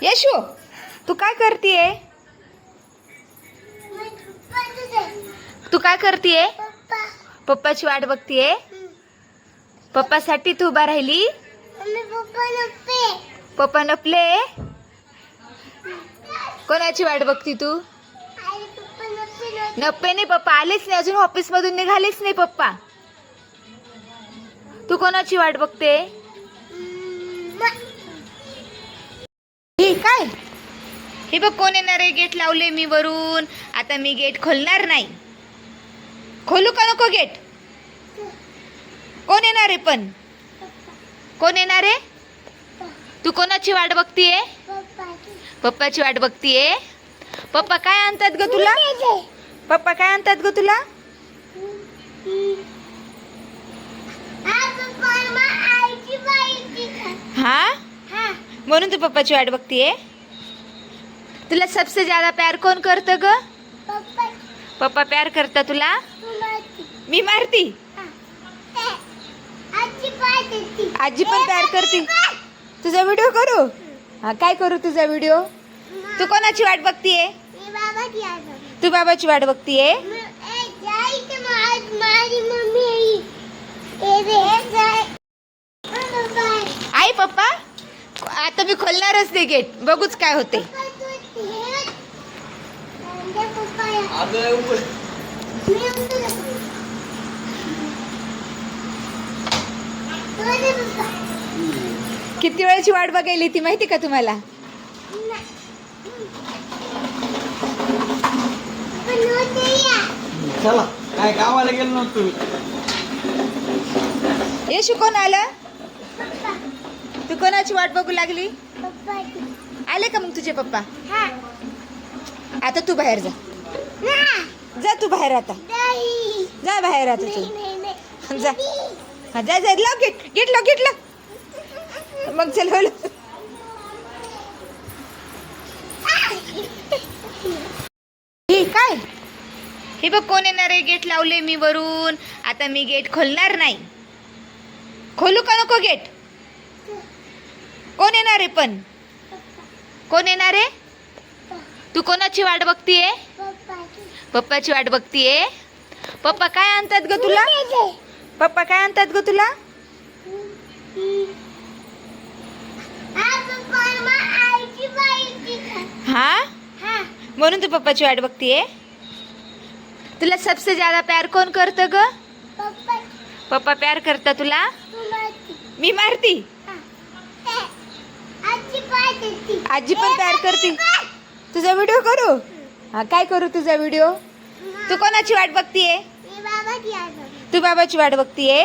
यशू तू काय करतीये? तू काय करतीये? पप्पाची वाट बघतीये? पप्पासाठी तू उभा राहिली? पप्पा नपले? कोणाची वाट बघती तू? नप्पे नाही, पप्पा आलेच नाही अजून, ऑफिस मधून निघालेच नाही पप्पा. तू कोणाची वाट बघते? काय हे बघ, कोण येणार आहे? गेट लावले मी वरून. आता मी गेट खोलणार नाही. खोलू का नको गेट? कोण येणार आहे? पण कोण येणार आहे? तू कोणाची वाट बघतीये? पप्पाची वाट बघतीये? पप्पा काय आणतात ग तुला? पप्पा काय आणतात ग तुला? हा, म्हणून तू पप्पाची वाट बघतीये? तुला सबसे ज्यादा प्यार कोण करतं ग? पप्पा प्यार करता तुला? मी मारती? आजी पण प्यार करती? तुझा व्हिडिओ करू? हा, काय करू तुझा व्हिडिओ? तू कोणाची वाट बघतीये? तू बाबाची वाट बघतीये? आई पप्पा आता मी खोलणारच ते गेट, बघूच काय होते. किती वेळची वाट बघायली ती माहिती का तुम्हाला? चला, काय गावाला गेलो नव्हतो. यशू कोण आलं? तू कोणाची वाट बघू लागली? आले का मग तुझे पप्पा? आता तू बाहेर जा. जा तू बाहेर, आता जा बाहेर, आता तू जा. हा, जा जा, लाव गेट, गेट लाव, गेट लाव. मग चल बोल. काय हे बघ, कोण येणार आहे? गेट लावले मी वरून. आता मी गेट खोलणार नाही. खोलू का नको गेट? कोण येणार आहे? पण कोण येणार आहे? तू कोणाची वाट बघतीये? पप्पाची वाट बघतीये? पप्पा काय आणतात ग तुला? पप्पा काय आणतात ग तुला? हा, म्हणून तू पप्पाची वाट बघतीये? तुला सबसे ज्यादा प्यार कोण करतं ग? पप्पा प्यार करता तुला? मी मारती? आजी पण प्यार करती? तुझा व्हिडिओ करू? हा, काय करू तुझा व्हिडिओ? तू कोणाची वाट बघतीये? तू बाबाची वाट बघतीये?